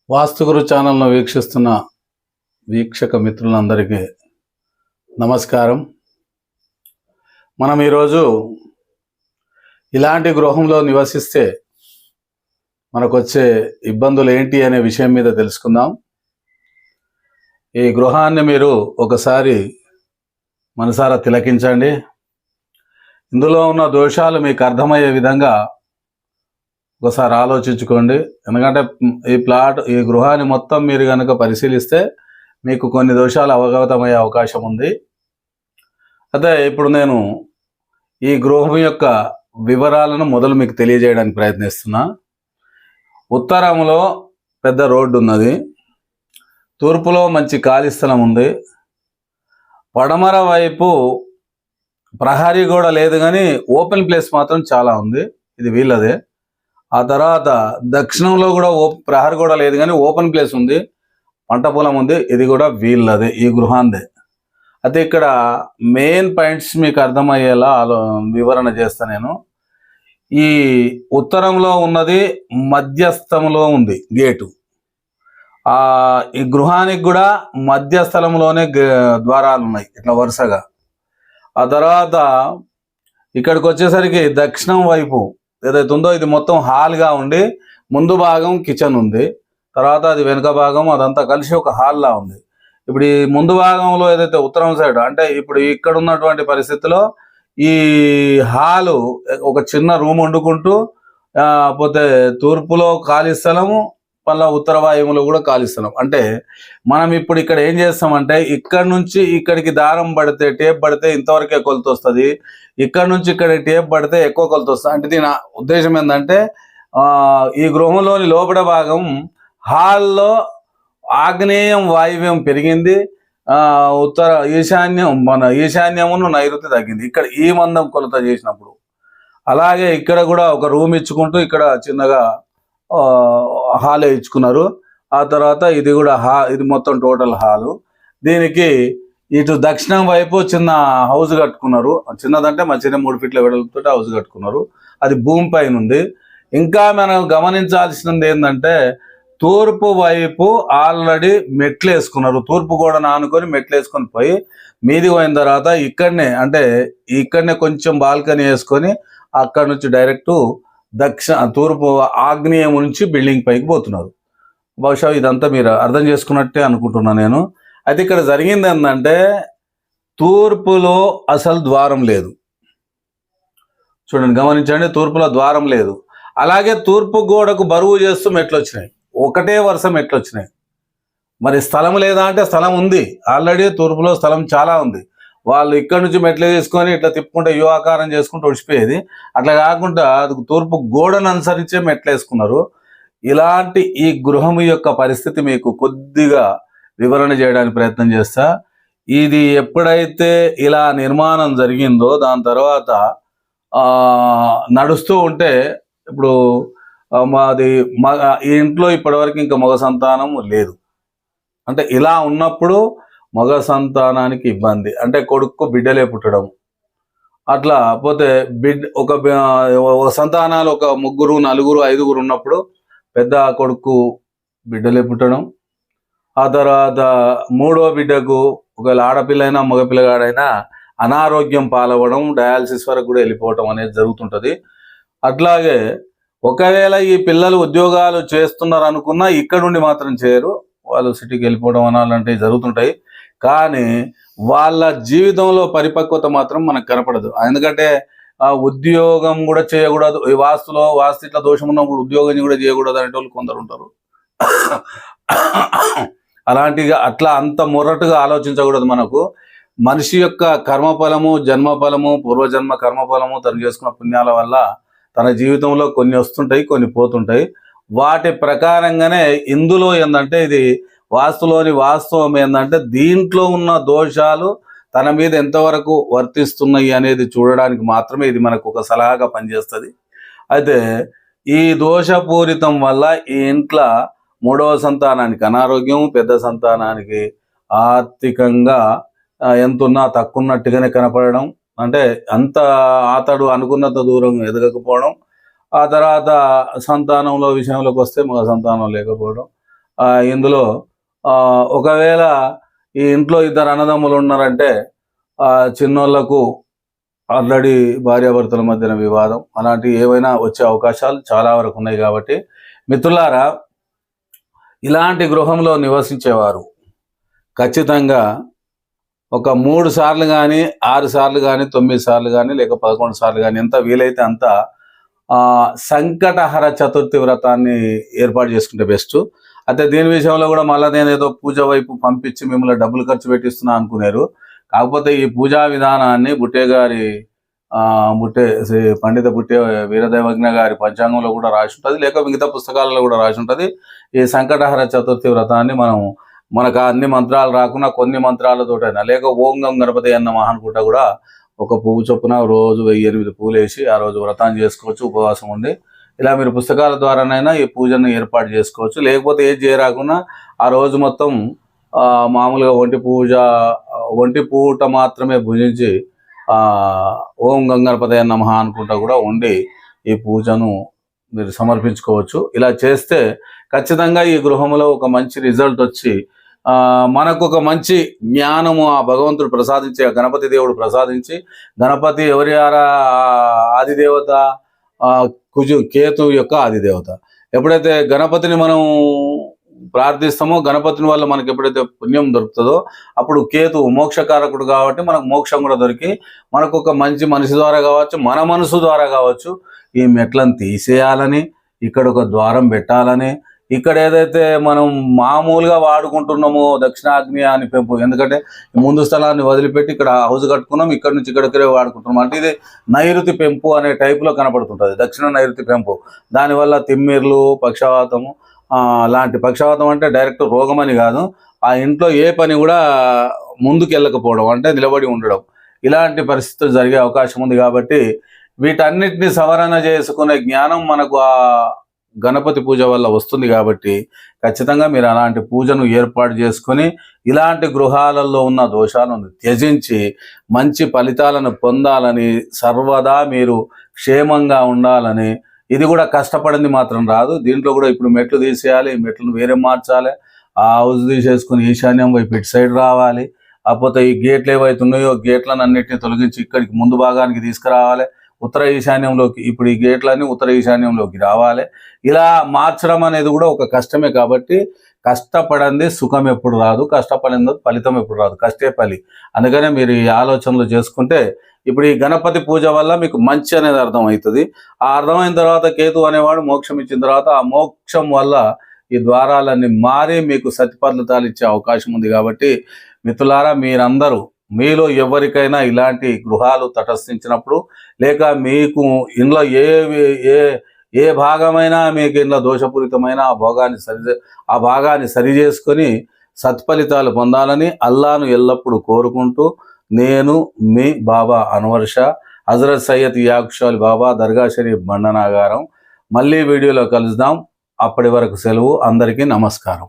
వాస్తుగురు ఛానల్ను వీక్షిస్తున్న వీక్షక మిత్రులందరికీ నమస్కారం. మనం ఈరోజు ఇలాంటి గృహంలో నివసిస్తే మనకొచ్చే ఇబ్బందులు ఏంటి అనే విషయం మీద తెలుసుకుందాం. ఈ గృహాన్ని మీరు ఒకసారి మనసారా తిలకించండి. ఇందులో ఉన్న దోషాలు మీకు అర్థమయ్యే విధంగా ఒకసారి ఆలోచించుకోండి. ఎందుకంటే ఈ గృహాన్ని మొత్తం మీరు కనుక పరిశీలిస్తే మీకు కొన్ని దోషాలు అవగతమయ్యే అవకాశం ఉంది. అయితే ఇప్పుడు నేను ఈ గృహం యొక్క వివరాలను మీకు తెలియజేయడానికి ప్రయత్నిస్తున్నా. ఉత్తరంలో పెద్ద రోడ్డు ఉన్నది, తూర్పులో మంచి ఖాళీ స్థలం ఉంది, పడమర వైపు ప్రహరీ కూడా లేదు కానీ ఓపెన్ ప్లేస్ మాత్రం చాలా ఉంది, ఇది వీళ్ళదే. ఆ తర్వాత దక్షిణంలో కూడా ప్రహరీ కూడా లేదు కానీ ఓపెన్ ప్లేస్ ఉంది, పంట పొలం ఉంది, ఇది కూడా వీళ్ళదే, ఈ గృహాందే. అయితే ఇక్కడ మెయిన్ పాయింట్స్ మీకు అర్థమయ్యేలా వివరణ చేస్తా నేను. ఈ ఉత్తరంలో ఉన్నది మధ్యస్థంలో ఉంది గేటు. ఈ గృహానికి కూడా మధ్యస్థలంలోనే ద్వారాలు ఉన్నాయి ఇట్లా వరుసగా. ఆ తర్వాత ఇక్కడికి వచ్చేసరికి దక్షిణం వైపు ఏదైతే ఉందో ఇది మొత్తం హాల్గా ఉండి ముందు భాగం కిచెన్ ఉంది, తర్వాత అది వెనుక భాగం అదంతా కలిసి ఒక హాల్లా ఉంది. ఇప్పుడు ఈ ముందు భాగంలో ఏదైతే ఉత్తరం సైడ్ అంటే ఇప్పుడు ఇక్కడ ఉన్నటువంటి పరిస్థితిలో ఈ హాలు ఒక చిన్న రూమ్ వండుకుంటూ పోతే తూర్పులో ఖాళీ స్థలము, మళ్ళీ ఉత్తర వాయువులో కూడా ఖాళీ స్థలం. అంటే మనం ఇప్పుడు ఇక్కడ ఏం చేస్తామంటే ఇక్కడ నుంచి ఇక్కడికి దారం పడితే టేప్ పడితే ఇంతవరకే కొలత వస్తుంది, ఇక్కడ నుంచి ఇక్కడ టేప్ పడితే ఎక్కువ కొలత వస్తుంది. అంటే దీని ఉద్దేశం ఏంటంటే ఈ గృహంలోని లోపల భాగం హాల్లో ఆగ్నేయం వాయువ్యం పెరిగింది, ఈశాన్యమును నైరుతి తగ్గింది ఇక్కడ ఈ మందం కొలత చేసినప్పుడు. అలాగే ఇక్కడ కూడా ఒక రూమ్ ఇచ్చుకుంటూ ఇక్కడ చిన్నగా హాల్ ఇచ్చుకున్నారు. ఆ తర్వాత ఇది కూడా ఇది మొత్తం టోటల్ హాలు. దీనికి ఇటు దక్షిణం వైపు చిన్న హౌస్ కట్టుకున్నారు, చిన్నదంటే మంచిగా 3 ఫీట్ల వెడల్పుతో హౌస్ కట్టుకున్నారు, అది భూమి పైన ఉంది. ఇంకా మనం గమనించాల్సినది ఏంటంటే తూర్పు వైపు ఆల్రెడీ మెట్లు వేసుకున్నారు, తూర్పు గోడను ఆనుకొని మెట్లు వేసుకొని పోయి మీది పోయిన తర్వాత ఇక్కడనే కొంచెం బాల్కనీ వేసుకొని అక్కడ నుంచి డైరెక్ట్ తూర్పు ఆగ్నేయం నుంచి బిల్డింగ్ పైకి పోతున్నారు. బహుశా ఇదంతా మీరు అర్థం చేసుకున్నట్టే అనుకుంటున్నాను నేను. అయితే ఇక్కడ జరిగింది ఏంటంటే తూర్పులో అసలు ద్వారం లేదు, చూడండి గమనించండి, తూర్పులో ద్వారం లేదు. అలాగే తూర్పు గోడకు బరువు చేస్తూ మెట్లు వచ్చినాయి, ఒకటే వరుస మెట్లు వచ్చినాయి. మరి స్థలం లేదా అంటే స్థలం ఉంది, ఆల్రెడీ తూర్పులో స్థలం చాలా ఉంది. వాళ్ళు ఇక్కడ నుంచి మెట్లు తీసుకొని ఇట్లా తిప్పుకుంటే యువాకారం చేసుకుంటూ ఒడిచిపోయేది, అట్లా కాకుండా తూర్పు గోడను అనుసరించే మెట్లు వేసుకున్నారు. ఇలాంటి ఈ గృహం యొక్క పరిస్థితి మీకు కొద్దిగా వివరణ చేయడానికి ప్రయత్నం చేస్తా. ఇది ఎప్పుడైతే ఇలా నిర్మాణం జరిగిందో దాని తర్వాత నడుస్తూ ఉంటే ఇప్పుడు ఈ ఇంట్లో ఇప్పటివరకు ఇంకా మగ సంతానం లేదు. అంటే ఇలా ఉన్నప్పుడు మగ సంతానానికి ఇబ్బంది, అంటే కొడుకు బిడ్డలే పుట్టడం, అట్లా పోతే ఒక సంతానాలు ఒక 3, 4, 5 ఉన్నప్పుడు పెద్ద కొడుకు బిడ్డలే పుట్టడం, ఆ తర్వాత 3వ బిడ్డకు ఒకవేళ ఆడపిల్లైనా మగపిల్లగాడైనా అనారోగ్యం పాలవడం, డయాలసిస్ వరకు కూడా వెళ్ళిపోవటం అనేది జరుగుతుంటుంది. అట్లాగే ఒకవేళ ఈ పిల్లలు ఉద్యోగాలు చేస్తున్నారు అనుకున్నా ఇక్కడ నుండి మాత్రం చేయరు, వాళ్ళు సిటీకి వెళ్ళిపోవడం అనాలంటివి జరుగుతుంటాయి. కానీ వాళ్ళ జీవితంలో పరిపక్వత మాత్రం మనకు కనపడదు. ఎందుకంటే ఉద్యోగం కూడా చేయకూడదు, ఈ వాస్తు ఇట్లా దోషం ఉన్నప్పుడు ఉద్యోగం కూడా చేయకూడదు అనేటోళ్ళు కొందరు ఉంటారు. అట్లా అంత మొరటుగా ఆలోచించకూడదు. మనకు మనిషి యొక్క కర్మఫలము, జన్మఫలము, పూర్వజన్మ కర్మఫలము, తను చేసుకున్న పుణ్యాల వల్ల తన జీవితంలో కొన్ని వస్తుంటాయి, కొన్ని పోతుంటాయి. వాటి ప్రకారంగానే ఇందులో ఏంటంటే ఇది వాస్తులోని వాస్తవం ఏంటంటే దీంట్లో ఉన్న దోషాలు తన మీద ఎంతవరకు వర్తిస్తున్నాయి అనేది చూడడానికి మాత్రమే ఇది మనకు ఒక సలహాగా పనిచేస్తుంది. అయితే ఈ దోషపూరితం వల్ల ఈ ఇంట్లో 3వ సంతానానికి అనారోగ్యం, పెద్ద సంతానానికి ఆర్థికంగా ఎంతున్నా తక్కువన్నట్టుగానే కనపడడం, అంటే అతడు అనుకున్నంత దూరం ఎదగకపోవడం, ఆ తర్వాత సంతానంలో విషయంలోకి వస్తే మగ సంతానం లేకపోవడం, ఇందులో ఒకవేళ ఈ ఇంట్లో ఇద్దరు అన్నదమ్ములు ఉన్నారంటే చిన్నోళ్లకు ఆల్రెడీ భార్యాభర్తల మధ్యన వివాదం అలాంటివి ఏవైనా వచ్చే అవకాశాలు చాలా వరకు ఉన్నాయి. కాబట్టి మిత్రులారా, ఇలాంటి గృహంలో నివసించేవారు ఖచ్చితంగా ఒక 3 సార్లు కానీ 6 సార్లు కానీ 9 సార్లు కానీ లేక 11 సార్లు కానీ ఎంత వీలైతే అంత సంకటహర చతుర్థి వ్రతాన్ని ఏర్పాటు చేసుకుంటే బెస్ట్. అయితే దీని విషయంలో కూడా మళ్ళీ నేను ఏదో పూజ వైపు పంపించి మిమ్మల్ని డబ్బులు ఖర్చు పెట్టిస్తున్నా అనుకున్నారు. కాకపోతే ఈ పూజా విధానాన్ని పండిత బుట్టే వీరదైవజ్ఞ గారి పంచాంగంలో కూడా రాసి ఉంటుంది, లేక మిగతా పుస్తకాలలో కూడా రాసి ఉంటుంది. ఈ సంకటహర చతుర్థి వ్రతాన్ని మనకు అన్ని మంత్రాలు రాకుండా కొన్ని మంత్రాలతోటైనా లేక ఓం గం గణపతి అన్నమా అనుకుంటా కూడా ఒక పువ్వు చొప్పున రోజు 1008 పువ్వులు వేసి ఆ రోజు వ్రతాన్ని చేసుకోవచ్చు, ఉపవాసం ఉండి. ఇలా మీరు పుస్తకాల ద్వారానైనా ఈ పూజను ఏర్పాటు చేసుకోవచ్చు. లేకపోతే ఏది చేయరాకుండా ఆ రోజు మొత్తం మామూలుగా ఒంటి పూట మాత్రమే భుజించి ఓం గంగణపతయ నమః అనుకుంటా కూడా ఉండి ఈ పూజను మీరు సమర్పించుకోవచ్చు. ఇలా చేస్తే ఖచ్చితంగా ఈ గృహంలో ఒక మంచి రిజల్ట్ వచ్చి మనకు ఒక మంచి జ్ఞానము ఆ భగవంతుడు ప్రసాదించి, ఆ గణపతి దేవుడు ప్రసాదించి, గణపతి ఎవరి ఆదిదేవత కేతు యొక్క ఆదిదేవత. ఎప్పుడైతే గణపతిని మనం ప్రార్థిస్తామో గణపతిని వల్ల మనకి ఎప్పుడైతే పుణ్యం దొరుకుతుందో అప్పుడు కేతు మోక్షకారకుడు కాబట్టి మనకు మోక్షం కూడా దొరికి మనకు ఒక మంచి మనిషి ద్వారా కావచ్చు, మన మనసు ద్వారా కావచ్చు ఈ మెట్లను తీసేయాలని, ఇక్కడ ఒక ద్వారం పెట్టాలని, ఇక్కడ ఏదైతే మనం మామూలుగా వాడుకుంటున్నామో దక్షిణాగ్ని అని పెంపు, ఎందుకంటే ముందు స్థలాన్ని వదిలిపెట్టి ఇక్కడ హౌస్ కట్టుకున్నాం, ఇక్కడ నుంచి ఇక్కడికే వాడుకుంటున్నాం అంటే ఇది నైరుతి పెంపు అనే టైపులో కనపడుతుంటుంది, దక్షిణ నైరుతి పెంపు. దానివల్ల తిమ్మిర్లు, పక్షవాతము లాంటి, పక్షవాతం అంటే డైరెక్ట్ రోగం అని కాదు, ఆ ఇంట్లో ఏ పని కూడా ముందుకు వెళ్ళకపోవడం అంటే నిలబడి ఉండడం, ఇలాంటి పరిస్థితులు జరిగే అవకాశం ఉంది. కాబట్టి వీటన్నిటిని సవరణ చేసుకునే జ్ఞానం మనకు ఆ గణపతి పూజ వల్ల వస్తుంది. కాబట్టి ఖచ్చితంగా మీరు అలాంటి పూజను ఏర్పాటు చేసుకొని ఇలాంటి గృహాలలో ఉన్న దోషాలను త్యజించి మంచి ఫలితాలను పొందాలని, సర్వదా మీరు క్షేమంగా ఉండాలని. ఇది కూడా కష్టపడింది మాత్రం రాదు, దీంట్లో కూడా ఇప్పుడు మెట్లు తీసేయాలి, మెట్లను వేరే మార్చాలి, ఆ హౌస్ తీసేసుకుని ఈశాన్యం వైపు ఇటు సైడ్ రావాలి, కాకపోతే ఈ గేట్లు ఏవైతే ఉన్నాయో గేట్లను అన్నింటినీ తొలగించి ఇక్కడికి ముందు భాగానికి తీసుకురావాలి, ఉత్తర ఈశాన్యంలోకి, ఇప్పుడు ఈ గేట్లన్నీ ఉత్తర ఈశాన్యంలోకి రావాలి. ఇలా మార్చడం అనేది కూడా ఒక కష్టమే. కాబట్టి కష్టపడింది సుఖం ఎప్పుడు రాదు, కష్టపడింది ఫలితం ఎప్పుడు రాదు, కష్టే ఫలి. అందుకనే మీరు ఈ ఆలోచనలు చేసుకుంటే ఇప్పుడు ఈ గణపతి పూజ వల్ల మీకు మంచి అనేది అర్థమవుతుంది. ఆ అర్థమైన తర్వాత కేతు అనేవాడు మోక్షం ఇచ్చిన తర్వాత ఆ మోక్షం వల్ల ఈ ద్వారాలన్నీ మారి మీకు సత్ఫలితాలు ఇచ్చే అవకాశం ఉంది. కాబట్టి మిత్రులారా, మీరందరూ మీలో ఎవరికైనా ఇలాంటి గృహాలు తటస్థించినప్పుడు లేక మీకు ఇంట్లో ఏ భాగమైనా మీకు ఇంట్లో దోషపూరితమైన ఆ భాగాన్ని సరి చేసుకొని సత్ఫలితాలు పొందాలని అల్లాను ఎల్లప్పుడూ కోరుకుంటూ నేను మీ బాబా అన్వర్ షా, హజరత్ సయ్యద్ యాకుషాలి బాబా, దర్గా షరీఫ్ బండనాగారం. మళ్ళీ వీడియోలో కలుద్దాం. అప్పటి వరకు సెలవు. అందరికీ నమస్కారం.